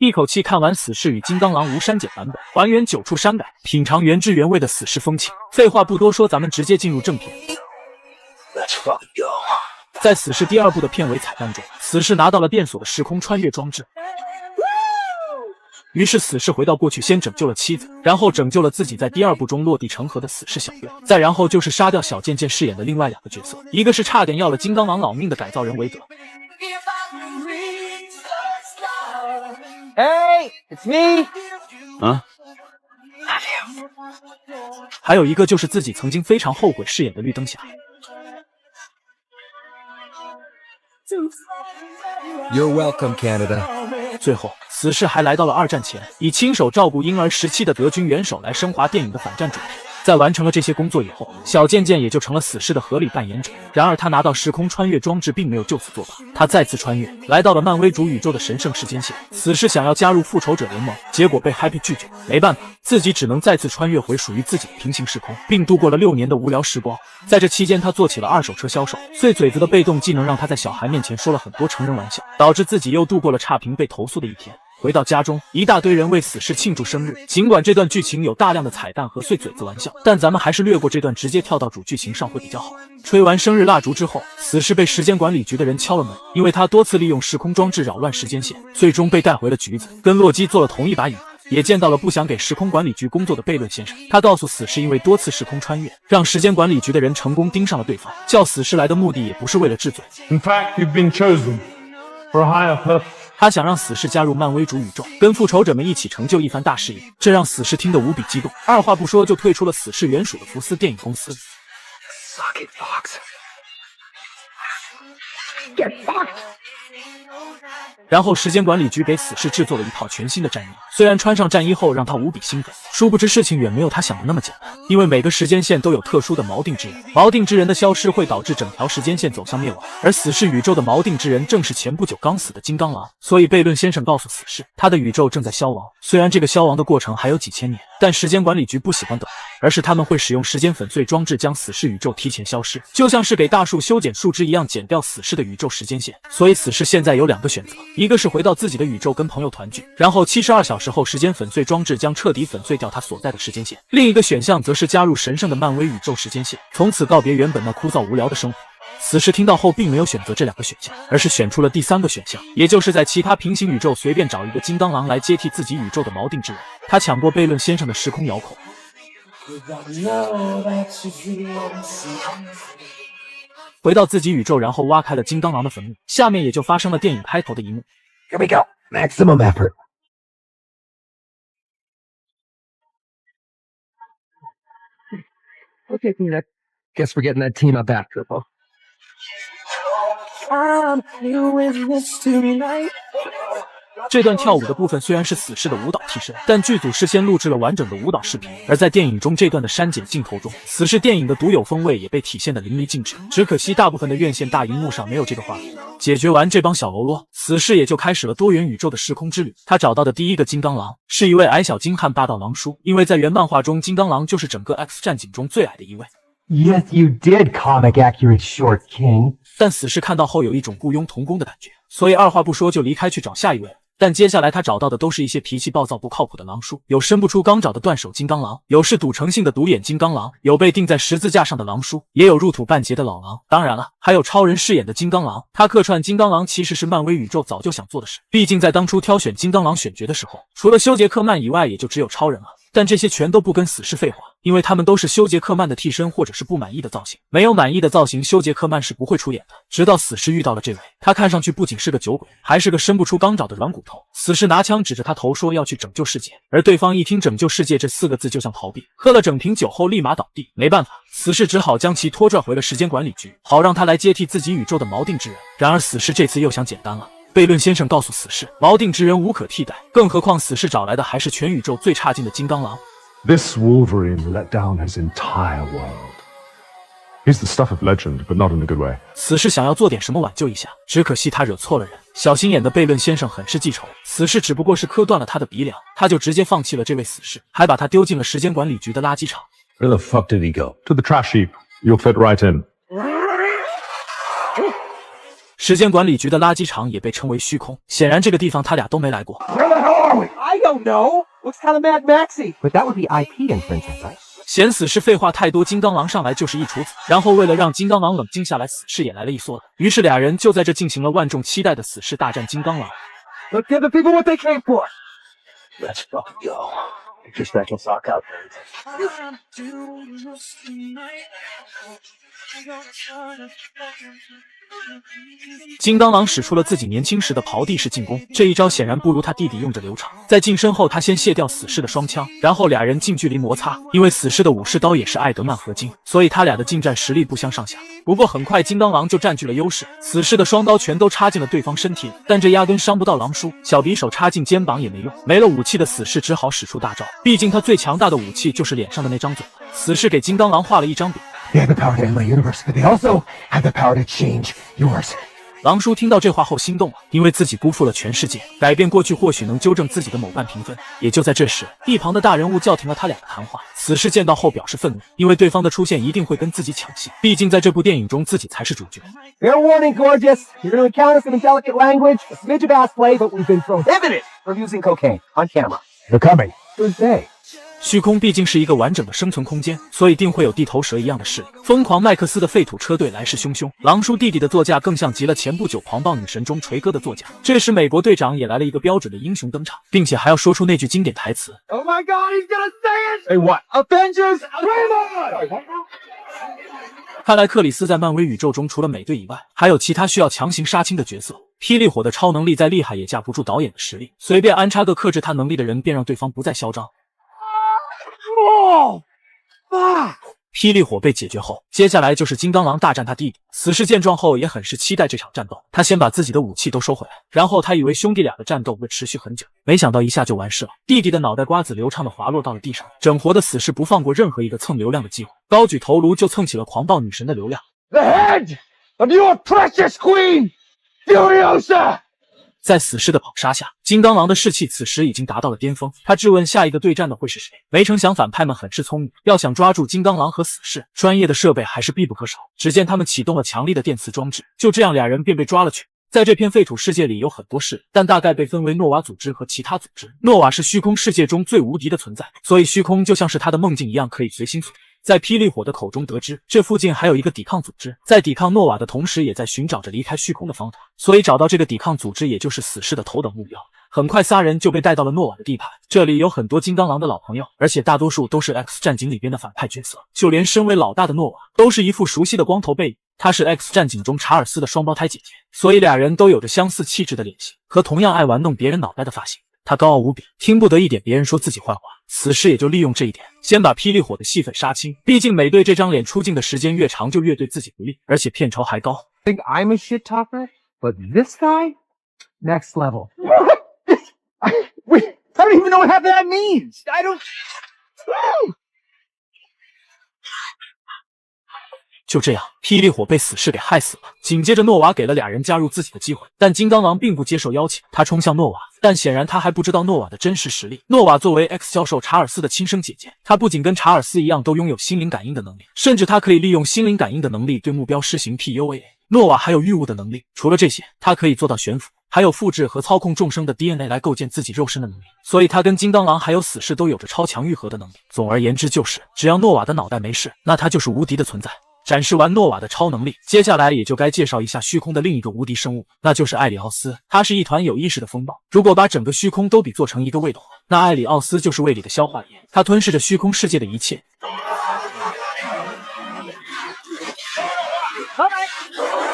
一口气看完死侍与金刚狼无删减版本，还原9处删改，品尝原汁原味的死侍风情。废话不多说，咱们直接进入正片。Let's fucking go。在死侍第2部的片尾彩蛋中，死侍拿到了电锁的时空穿越装置。于是死侍回到过去，先拯救了妻子，然后拯救了自己在第2部中落地成盒的死侍小月，再然后就是杀掉小贱贱饰演的另外2个角色，一个是差点要了金刚狼老命的改造人韦德。Hey, it's me. 啊？还有一个就是自己曾经非常后悔饰演的绿灯侠。You're welcome, Canada. 最后，死侍还来到了2战前，以亲手照顾婴儿时期的德军元首来升华电影的反战主题。在完成了这些工作以后，小贱贱也就成了死侍的合理扮演者。然而他拿到时空穿越装置并没有就此作罢，他再次穿越来到了漫威主宇宙的神圣时间线。死侍想要加入复仇者联盟，结果被 Happy 拒绝，没办法，自己只能再次穿越回属于自己的平行时空，并度过了6年的无聊时光。在这期间，他做起了二手车销售，碎嘴子的被动技能让他在小孩面前说了很多成人玩笑，导致自己又度过了差评被投诉的一天。回到家中，一大堆人为死侍庆祝生日。尽管这段剧情有大量的彩蛋和碎嘴子玩笑，但咱们还是略过这段，直接跳到主剧情上会比较好。吹完生日蜡烛之后，死侍被时间管理局的人敲了门，因为他多次利用时空装置扰乱时间线，最终被带回了局子，跟洛基做了同一把椅子。也见到了不想给时空管理局工作的悖论先生，他告诉死侍，因为多次时空穿越，让时间管理局的人成功盯上了对方，叫死侍来的目的也不是为了治罪。In fact, you've been chosen for a higher purpose. 他想让死侍加入漫威主宇宙，跟复仇者们一起成就一番大事业，这让死侍听得无比激动，二话不说就退出了死侍原属的福斯电影公司。Suck it, Fox. Get fucked. 然后时间管理局给死侍制作了一套全新的战衣，虽然穿上战衣后让他无比兴奋，殊不知事情远没有他想的那么简单。因为每个时间线都有特殊的锚定之人，锚定之人的消失会导致整条时间线走向灭亡，而死侍宇宙的锚定之人正是前不久刚死的金刚狼。所以悖论先生告诉死侍，他的宇宙正在消亡，虽然这个消亡的过程还有几千年，但时间管理局不喜欢等待，而是他们会使用时间粉碎装置将死侍宇宙提前消失，就像是给大树修剪树枝一样，剪掉死侍的宇宙时间线。所以死侍现在有2个选择，一个是回到自己的宇宙跟朋友团聚，然后72小时后时间粉碎装置将彻底粉碎掉他所在的时间线，另一个选项则是加入神圣的漫威宇宙时间线，从此告别原本那枯燥无聊的生活。死侍听到后并没有选择这2个选项，而是选出了第3个选项，也就是在其他平行宇宙随便找一个金刚狼来接替自己宇宙的锚定之人。他抢过悖论先生的时空遥控，回到自己宇宙，然后挖开了金刚狼的坟墓，下面也就发生了电影开头的一幕。 Here we go. Maximum effort. Okay, Peanut. Guess we're getting that team up after all. I'm doing this tonight. 这段跳舞的部分虽然是死侍的舞蹈替身，但剧组事先录制了完整的舞蹈视频，而在电影中这段的删减镜头中，死侍电影的独有风味也被体现得淋漓尽致。只可惜大部分的院线大荧幕上没有这个画面。解决完这帮小喽啰，死侍也就开始了多元宇宙的时空之旅。他找到的第一个金刚狼是一位矮小精悍霸道狼叔，因为在原漫画中，金刚狼就是整个 X 战警中最矮的一位。 Yes, you did, comic accurate short king. 但死侍看到后有一种雇佣童工的感觉，所以二话不说就离开去找下一位了。但接下来他找到的都是一些脾气暴躁不靠谱的狼叔，有伸不出钢爪的断手金刚狼，有是赌成性的独眼金刚狼，有被钉在十字架上的狼叔，也有入土半截的老狼。当然了，还有超人饰演的金刚狼。他客串金刚狼其实是漫威宇宙早就想做的事，毕竟在当初挑选金刚狼选角的时候，除了休杰克曼以外，也就只有超人了。但这些全都不跟死侍废话，因为他们都是休杰克曼的替身或者是不满意的造型，没有满意的造型，休杰克曼是不会出演的。直到死侍遇到了这位，他看上去不仅是个酒鬼，还是个伸不出钢爪的软骨头。死侍拿枪指着他头说要去拯救世界，而对方一听拯救世界这4个字就像逃避，喝了整瓶酒后立马倒地。没办法，死侍只好将其拖拽回了时间管理局，好让他来接替自己宇宙的锚定之人。然而死侍这次又想简单了。悖论先生告诉死侍，锚定之人无可替代，更何况死侍找来的还是全宇宙最差劲的金刚狼。 This Wolverine let down his entire world. He's the stuff of legend, but not in a good way. 死侍想要做点什么挽救一下，只可惜他惹错了人。小心眼的悖论先生很是记仇，死侍只不过是磕断了他的鼻梁，他就直接放弃了这位死侍，还把他丢进了时间管理局的垃圾场。 Where the fuck did he go? To the trash heap. You'll fit right in. 时间管理局的垃圾场也被称为虚空，显然这个地方他俩都没来过。 Where the hell are we? I don't know. Looks kind of Mad Maxy. But that would be IP infringement, right? 嫌死侍废话太多，金刚狼上来就是一杵子，然后为了让金刚狼冷静下来，死侍也来了一梭子。于是俩人就在这进行了万众期待的死侍大战金刚狼。Let's give the people what they came for. Let's fucking go. Get your special sock out, dude. 金刚狼使出了自己年轻时的刨地式进攻，这一招显然不如他弟弟用着流畅。在近身后，他先卸掉死侍的双枪，然后俩人近距离摩擦。因为死侍的武士刀也是艾德曼合金，所以他俩的近战实力不相上下。不过很快金刚狼就占据了优势，死侍的双刀全都插进了对方身体里，但这压根伤不到狼叔，小匕首插进肩膀也没用。没了武器的死侍只好使出大招，毕竟他最强大的武器就是脸上的那张嘴。死侍给金刚狼画了一张饼。 They have the power to end my universe, but they also have the power to change yours. 狼叔听到这话后心动了，因为自己辜负了全世界，改变过去或许能纠正自己的某半评分。也就在这时，一旁的大人物叫停了他俩的谈话。死侍见到后表示愤怒，因为对方的出现一定会跟自己抢戏，毕竟在这部电影中自己才是主角。 Fair warning, gorgeous. You're going to encounter some indelicate language, a smidge of ass play, but we've been prohibited from using cocaine on camera. They're coming. Who's they? 虚空毕竟是一个完整的生存空间，所以定会有地头蛇一样的势力。疯狂麦克斯的废土车队来势汹汹，狼叔弟弟的座驾更像极了前不久狂暴女神中锤哥的座驾。这时美国队长也来了一个标准的英雄登场，并且还要说出那句经典台词 Oh my god, he's gonna say it! Hey, what? Avengers! Raymond! 看来克里斯在漫威宇宙中除了美队以外，还有其他需要强行杀青的角色。霹雳火的超能力再厉害也架不住导演的实力，随便安插个克制他能力的人，便让对方不再嚣张。 Oh! Fuck! 霹雳火被解决后，接下来就是金刚狼大战他弟弟。死侍见状后也很是期待这场战斗，他先把自己的武器都收回来，然后他以为兄弟俩的战斗会持续很久，没想到一下就完事了。弟弟的脑袋瓜子流畅的滑落到了地上，整活的死侍不放过任何一个蹭流量的机会，高举头颅就蹭起了狂暴女神的流量。 The head of your precious queen, Furiosa! 在死侍的跑杀下，金刚狼的士气此时已经达到了巅峰。他质问下一个对战的会是谁，没成想反派们很是聪明，要想抓住金刚狼和死侍，专业的设备还是必不可少。只见他们启动了强力的电磁装置，就这样俩人便被抓了去。在这片废土世界里有很多势力，但大概被分为诺瓦组织和其他组织。诺瓦是虚空世界中最无敌的存在，所以虚空就像是他的梦境一样，可以随心所欲。 在霹雳火的口中得知，这附近还有一个抵抗组织，在抵抗诺瓦的同时，也在寻找着离开虚空的方法。所以找到这个抵抗组织，也就是死侍的头等目标。很快，3人就被带到了诺瓦的地盘。这里有很多金刚狼的老朋友，而且大多数都是 X 战警里边的反派角色。就连身为老大的诺瓦，都是一副熟悉的光头背影。他是 X 战警中查尔斯的双胞胎姐姐，所以俩人都有着相似气质的脸型和同样爱玩弄别人脑袋的发型。 他高傲无比，听不得一点别人说自己坏话。死侍也就利用这一点，先把霹雳火的戏份杀青。毕竟美队这张脸出镜的时间越长，就越对自己不利，而且片酬还高。Think I'm a shit talker, but this guy, next level. Wait, I don't even know what half that means. I don't. 就这样，霹雳火被死侍给害死了。紧接着，诺瓦给了俩人加入自己的机会，但金刚狼并不接受邀请，他冲向诺瓦，但显然他还不知道诺瓦的真实实力。诺瓦作为 X 教授查尔斯的亲生姐姐，她不仅跟查尔斯一样都拥有心灵感应的能力，甚至她可以利用心灵感应的能力对目标施行 PUA。诺瓦还有御物的能力，除了这些，他可以做到悬浮。 还有复制和操控众生的 DNA 来构建自己肉身的能力，所以他跟金刚狼还有死侍都有着超强愈合的能力。总而言之，就是只要诺瓦的脑袋没事，那他就是无敌的存在。展示完诺瓦的超能力，接下来也就该介绍一下虚空的另一个无敌生物，那就是艾里奥斯。他是一团有意识的风暴。如果把整个虚空都比作成一个胃的话，那艾里奥斯就是胃里的消化液，它吞噬着虚空世界的一切。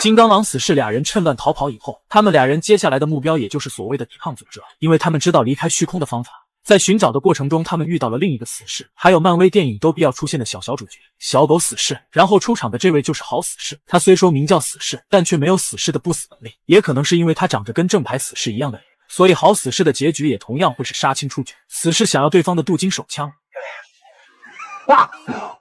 金刚狼、死侍俩人趁乱逃跑以后，他们俩人接下来的目标也就是所谓的抵抗组织了，因为他们知道离开虚空的方法。在寻找的过程中，他们遇到了另一个死侍，还有漫威电影都必要出现的小主角小狗死侍。然后出场的这位就是好死侍，他虽说名叫死侍，但却没有死侍的不死能力，也可能是因为他长着跟正牌死侍一样的脸，所以好死侍的结局也同样会是杀青出局。死侍想要对方的镀金手枪。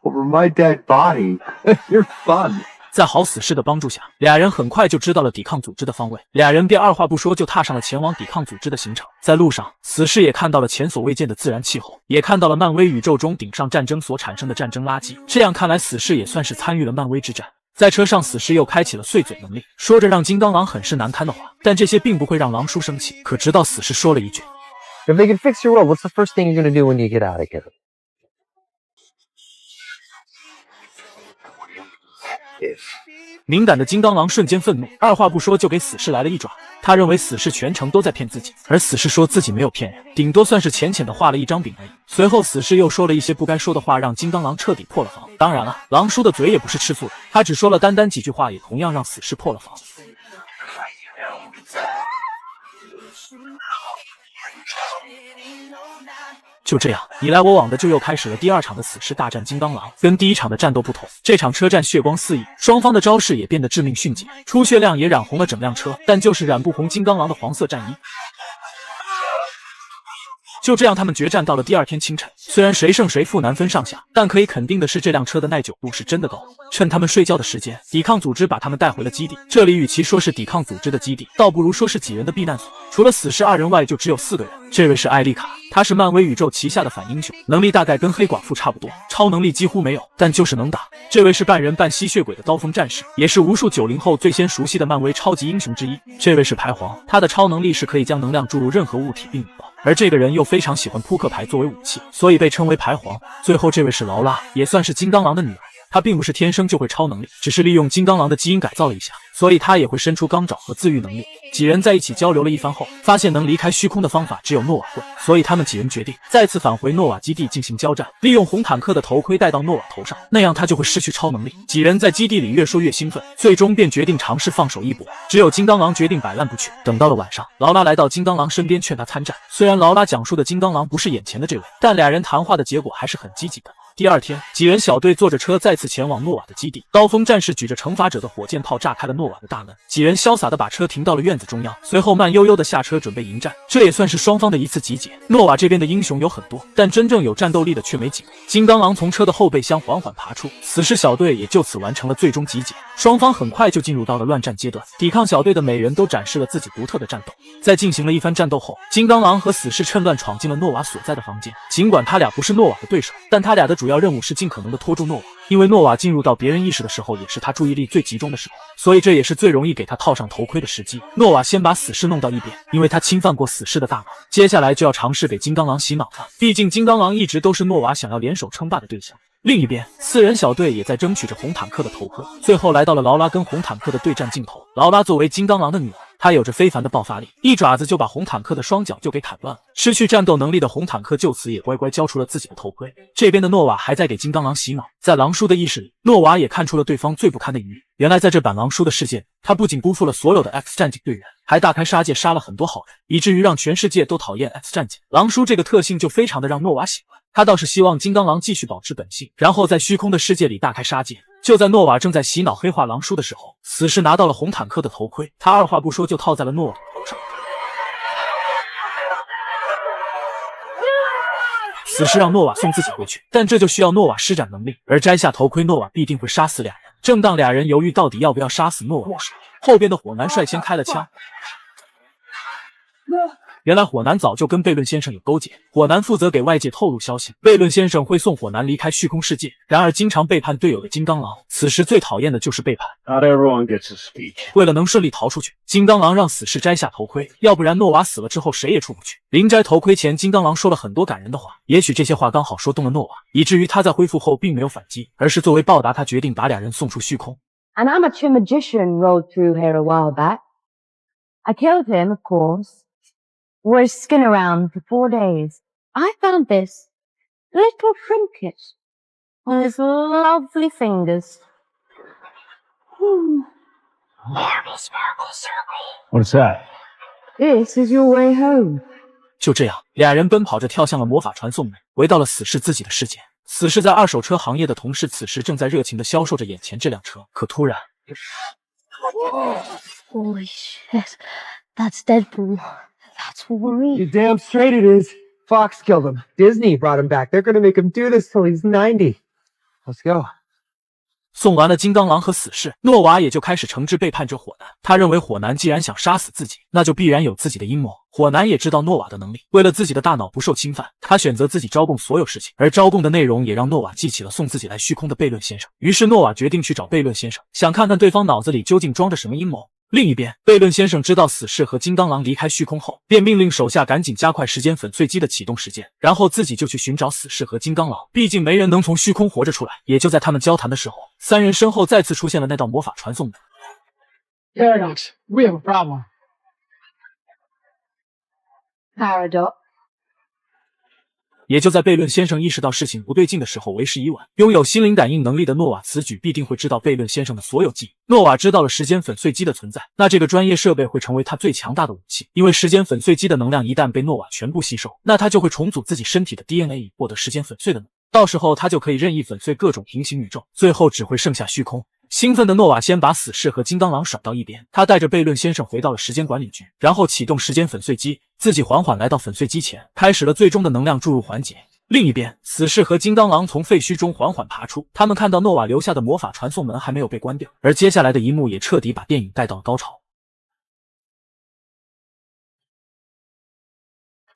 Over my dead body. You're fun. 在好死侍的帮助下，俩人很快就知道了抵抗组织的方位，俩人便二话不说就踏上了前往抵抗组织的行程。在路上，死侍也看到了前所未见的自然气候，也看到了漫威宇宙中顶上战争所产生的战争垃圾。这样看来，死侍也算是参与了漫威之战。在车上，死侍又开启了碎嘴能力，说着让金刚狼很是难堪的话，但这些并不会让狼叔生气。可直到死侍说了一句 If they can fix your world, what's the first thing you're going to do when you get out of here? If 敏感的金刚狼瞬间愤怒，二话不说就给死侍来了一爪。他认为死侍全程都在骗自己，而死侍说自己没有骗人，顶多算是浅浅的画了一张饼而已。随后死侍又说了一些不该说的话，让金刚狼彻底破了防。当然了，狼叔的嘴也不是吃素的，他只说了单单几句话，也同样让死侍破了防。就这样，你来我往的就又开始了第二场的死侍大战金刚狼。跟第一场的战斗不同，这场车战血光四溢，双方的招式也变得致命迅捷，出血量也染红了整辆车，但就是染不红金刚狼的黄色战衣。就这样，他们决战到了第二天清晨。虽然谁胜谁负难分上下，但可以肯定的是，这辆车的耐久度是真的高。趁他们睡觉的时间，抵抗组织把他们带回了基地。这里与其说是抵抗组织的基地，倒不如说是几人的避难所。除了死侍2人外，就只有4个人。这位是艾丽卡，她是漫威宇宙旗下的反英雄，能力大概跟黑寡妇差不多，超能力几乎没有，但就是能打。这位是半人半吸血鬼的刀锋战士，也是无数90后最先熟悉的漫威超级英雄之一。这位是排皇，他的超能力是可以将能量注入任何物体并引爆。而这个人又非常喜欢扑克牌作为武器，所以被称为牌皇。最后这位是劳拉，也算是金刚狼的女儿。她并不是天生就会超能力，只是利用金刚狼的基因改造了一下，所以她也会伸出钢爪和自愈能力。几人在一起交流了一番后，发现能离开虚空的方法只有诺瓦会，所以他们几人决定再次返回诺瓦基地进行交战，利用红坦克的头盔戴到诺瓦头上，那样他就会失去超能力。几人在基地里越说越兴奋，最终便决定尝试放手一搏。只有金刚狼决定摆烂不去。等到了晚上，劳拉来到金刚狼身边劝他参战。虽然劳拉讲述的金刚狼不是眼前的这位，但俩人谈话的结果还是很积极的。第二天，几人小队坐着车再次前往诺瓦的基地。刀锋战士举着惩罚者的火箭炮炸开了诺瓦的大门，几人潇洒地把车停到了院子中央，随后慢悠悠地下车准备迎战。这也算是双方的一次集结。诺瓦这边的英雄有很多，但真正有战斗力的却没几个。金刚狼从车的后备箱缓缓爬出，死侍小队也就此完成了最终集结。双方很快就进入到了乱战阶段，抵抗小队的每人都展示了自己独特的战斗。在进行了一番战斗后，金刚狼和死侍趁乱闯进了诺瓦所在的房间。尽管他俩不是诺瓦的对手，但他俩的主要任务是尽可能的拖住诺瓦，因为诺瓦进入到别人意识的时候，也是他注意力最集中的时候，所以这也是最容易给他套上头盔的时机。诺瓦先把死侍弄到一边，因为他侵犯过死侍的大脑，接下来就要尝试给金刚狼洗脑了。毕竟金刚狼一直都是诺瓦想要联手称霸的对象。另一边，4人小队也在争取着红坦克的头盔。最后来到了劳拉跟红坦克的对战镜头。劳拉作为金刚狼的女儿，她有着非凡的爆发力，一爪子就把红坦克的双脚就给砍断了。失去战斗能力的红坦克就此也乖乖交出了自己的头盔。这边的诺瓦还在给金刚狼洗脑。在狼叔的意识里，诺瓦也看出了对方最不堪的一面。原来在这版狼叔的世界，他不仅辜负了所有的 X 战警队员，还大开杀戒杀了很多好人，以至于让全世界都讨厌 X 战警。狼叔这个特性就非常的让诺瓦喜欢。他倒是希望金刚狼继续保持本性，然后在虚空的世界里大开杀戒。就在诺瓦正在洗脑黑化狼叔的时候，死侍拿到了红坦克的头盔，他二话不说就套在了诺瓦的头上。死侍让诺瓦送自己回去，但这就需要诺瓦施展能力，而摘下头盔，诺瓦必定会杀死俩人。正当俩人犹豫到底要不要杀死诺瓦时，后边的火男率先开了枪。原来火男早就跟悖论先生有勾结，火男负责给外界透露消息，悖论先生会送火男离开虚空世界。然而经常背叛队友的金刚狼，此时最讨厌的就是背叛。 Not everyone gets a speech. 为了能顺利逃出去，金刚狼让死侍摘下头盔，要不然诺瓦死了之后谁也出不去。临摘头盔前，金刚狼说了很多感人的话，也许这些话刚好说动了诺瓦，以至于他在恢复后并没有反击，而是作为报答，他决定把俩人送出虚空。 An amateur magician rolled through here a while back. I killed him, of course. Wore his skin around for 4 days. I found this little trinket on his lovely fingers. Marble sparkle circle. What's that? This is your way home. 就这样，俩人奔跑着跳向了魔法传送门，回到了死侍自己的世界。死侍在二手车行业的同事此时正在热情地销售着眼前这辆车，可突然， Holy shit. That's Deadpool. That's Wolverine. You're damn straight it is. Fox killed him. Disney brought him back. They're gonna make him do this till he's 90. Let's go. 送完了金刚狼和死侍，诺瓦也就开始惩治背叛者火男。他认为火男既然想杀死自己，那就必然有自己的阴谋。火男也知道诺瓦的能力，为了自己的大脑不受侵犯，他选择自己招供所有事情，而招供的内容也让诺瓦记起了送自己来虚空的悖论先生。于是诺瓦决定去找悖论先生，想看看对方脑子里究竟装着什么阴谋。另一边，悖论先生知道死侍和金刚狼离开虚空后，便命令手下赶紧加快时间粉碎机的启动时间，然后自己就去寻找死侍和金刚狼。毕竟没人能从虚空活着出来。也就在他们交谈的时候，三人身后再次出现了那道魔法传送门。Paradox, we have a problem. Paradox. 也就在悖论先生意识到事情不对劲的时候，为时已晚。拥有心灵感应能力的诺瓦此举必定会知道悖论先生的所有记忆。诺瓦知道了时间粉碎机的存在，那这个专业设备会成为他最强大的武器。因为时间粉碎机的能量一旦被诺瓦全部吸收，那他就会重组自己身体的 DNA 以获得时间粉碎的能力。到时候他就可以任意粉碎各种平行宇宙，最后只会剩下虚空。兴奋的诺瓦先把死侍和金刚狼甩到一边，他带着悖论先生回到了时间管理局，然后启动时间粉碎机，自己缓缓来到粉碎机前，开始了最终的能量注入环节。另一边，死侍和金刚狼从废墟中缓缓爬出，他们看到诺瓦留下的魔法传送门还没有被关掉，而接下来的一幕也彻底把电影带到了高潮。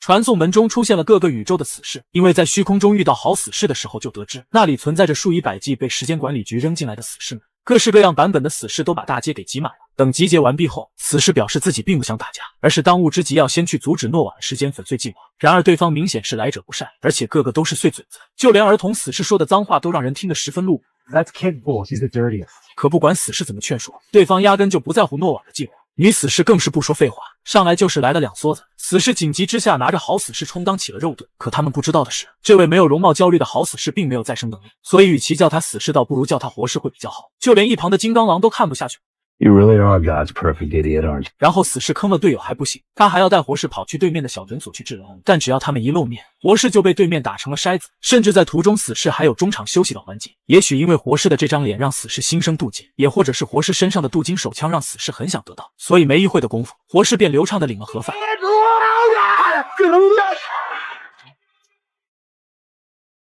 传送门中出现了各个宇宙的死侍，因为在虚空中遇到好死侍的时候，就得知那里存在着数以百计被时间管理局扔进来的死侍们。各式各样版本的死侍都把大街给挤满了。等集结完毕后，死侍表示自己并不想打架，而是当务之急要先去阻止诺瓦的时间粉碎计划。然而对方明显是来者不善，而且个个都是碎嘴子，就连儿童死侍说的脏话都让人听得十分露骨。 That's kid bull. He's the dirtiest. 可不管死侍怎么劝说，对方压根就不在乎诺瓦的计划。女死侍更是不说废话，上来就是来了2梭子。死侍紧急之下拿着好死侍充当起了肉盾。可他们不知道的是，这位没有容貌焦虑的好死侍并没有再生能力，所以与其叫他死侍，倒不如叫他活侍会比较好。就连一旁的金刚狼都看不下去。 You really are God's perfect idiot, aren't you? 然后死侍坑了队友还不行，他还要带活士跑去对面的小诊所去治疗。但只要他们一露面，活士就被对面打成了筛子。甚至在途中，死侍还有中场休息的环节。也许因为活士的这张脸让死侍心生妒忌，也或者是活士身上的镀金手枪让死侍很想得到，所以没一会的功夫，活士便流畅的领了盒饭。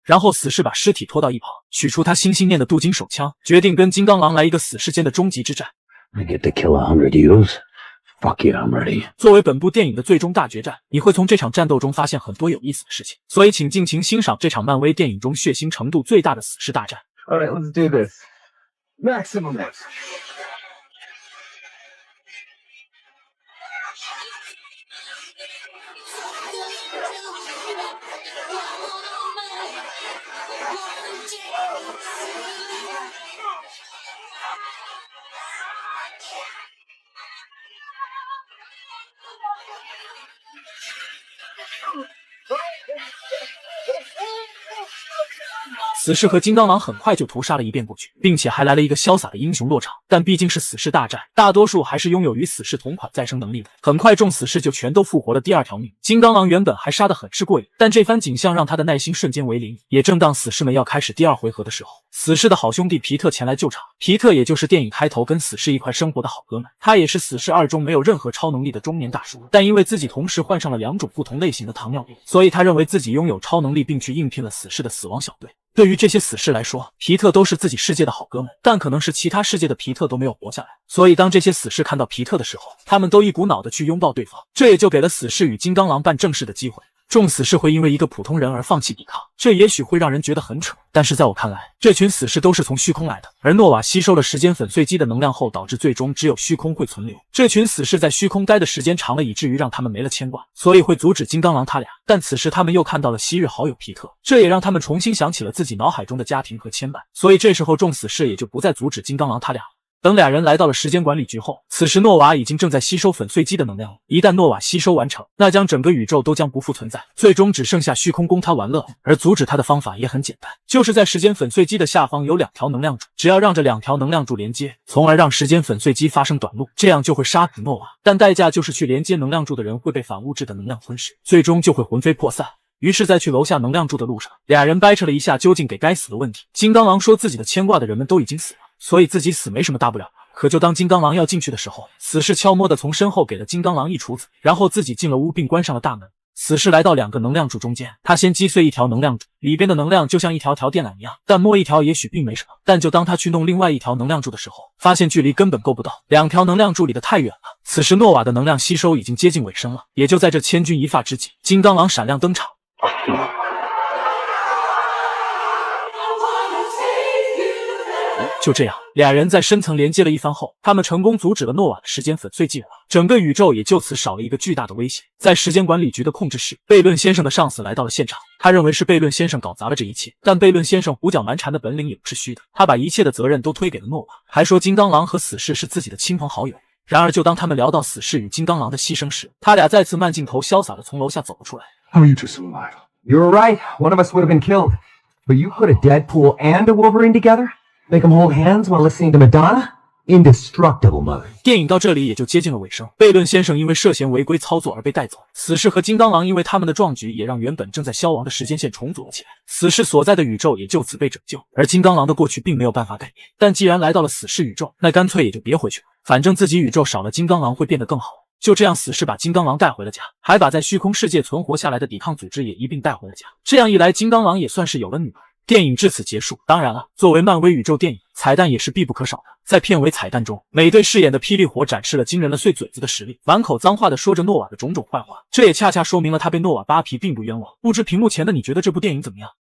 然后死侍把尸体拖到一旁，取出他心心念的镀金手枪，决定跟金刚狼来一个死士间的终极之战。 I get to kill 100 yous. Fuck yeah, I'm ready. 作为本部电影的最终大决战，你会从这场战斗中发现很多有意思的事情，所以请尽情欣赏这场漫威电影中血腥程度最大的死士大战。All right, let's do this. Maximum. Oh, 死侍和金刚狼很快就屠杀了一遍过去，并且还来了一个潇洒的英雄落场。但毕竟是死士大战，大多数还是拥有与死士同款再生能力的。很快，众死士就全都复活了第2条命。金刚狼原本还杀得很是过瘾，但这番景象让他的耐心瞬间为零。也正当死士们要开始第2回合的时候，死士的好兄弟皮特前来救场。皮特也就是电影开头跟死士一块生活的好哥们，他也是死士2中没有任何超能力的中年大叔。但因为自己同时患上了2种不同类型的糖尿病，所以他认为自己拥有超能力，并去应聘了死士的死亡小队。对于这些死士来说，皮特都是自己世界的好哥们，但可能是其他世界的皮特都没有活下来，所以当这些死士看到皮特的时候，他们都一股脑的去拥抱对方，这也就给了死士与金刚狼办正事的机会。众死士会因为一个普通人而放弃抵抗，这也许会让人觉得很扯，但是在我看来，这群死士都是从虚空来的，而诺瓦吸收了时间粉碎机的能量后，导致最终只有虚空会存留。这群死士在虚空待的时间长了，以至于让他们没了牵挂，所以会阻止金刚狼他俩。但此时他们又看到了昔日好友皮特，这也让他们重新想起了自己脑海中的家庭和牵绊，所以这时候众死士也就不再阻止金刚狼他俩了。等俩人来到了时间管理局后，此时诺瓦已经正在吸收粉碎机的能量了。一旦诺瓦吸收完成，那将整个宇宙都将不复存在，最终只剩下虚空供他玩乐。而阻止他的方法也很简单，就是在时间粉碎机的下方有2条能量柱，只要让这2条能量柱连接，从而让时间粉碎机发生短路，这样就会杀死诺瓦。但代价就是去连接能量柱的人会被反物质的能量吞噬，最终就会魂飞魄散。于是，在去楼下能量柱的路上，俩人掰扯了一下究竟给该死的问题。金刚狼说自己的牵挂的人们都已经死了，所以自己死没什么大不了。可就当金刚狼要进去的时候，死士悄摸的从身后给了金刚狼一杵子，然后自己进了屋并关上了大门。死士来到2个能量柱中间，他先击碎1条能量柱，里边的能量就像一条条电缆一样，但摸一条也许并没什么。但就当他去弄另外1条能量柱的时候，发现距离根本够不到，2条能量柱离得太远了。此时诺瓦的能量吸收已经接近尾声了，也就在这千钧一发之际，金刚狼闪亮登场。就这样，俩人在深层连接了一番后，他们成功阻止了诺瓦的时间粉碎计划，整个宇宙也就此少了一个巨大的威胁。在时间管理局的控制室，悖论先生的上司来到了现场，他认为是悖论先生搞砸了这一切，但悖论先生胡搅蛮缠的本领也不是虚的，他把一切的责任都推给了诺瓦，还说金刚狼和死侍是自己的亲朋好友。然而，就当他们聊到死侍与金刚狼的牺牲时，他俩再次慢镜头潇洒地从楼下走了出来。How are you two still alive? You were right. One of us would have been killed. But you put a Deadpool and a Wolverine together? Make them hold hands while listening to Madonna? Indestructible, mother. 电影到这里也就接近了尾声。悖论先生因为涉嫌违规操作而被带走，死侍和金刚狼因为他们的壮举也让原本正在消亡的时间线重组了起来，死侍所在的宇宙也就此被拯救。而金刚狼的过去并没有办法改变，但既然来到了死侍宇宙，那干脆也就别回去了，反正自己宇宙少了金刚狼会变得更好。就这样，死侍把金刚狼带回了家，还把在虚空世界存活下来的抵抗组织也一并带回了家。这样一来，金刚狼也算是有了女儿。电影至此结束。当然了，作为漫威宇宙电影，彩蛋也是必不可少的。在片尾彩蛋中，美队饰演的霹雳火展示了惊人的碎嘴子的实力，满口脏话的说着诺瓦的种种坏话，这也恰恰说明了他被诺瓦扒皮并不冤枉。不知屏幕前的你觉得这部电影怎么样？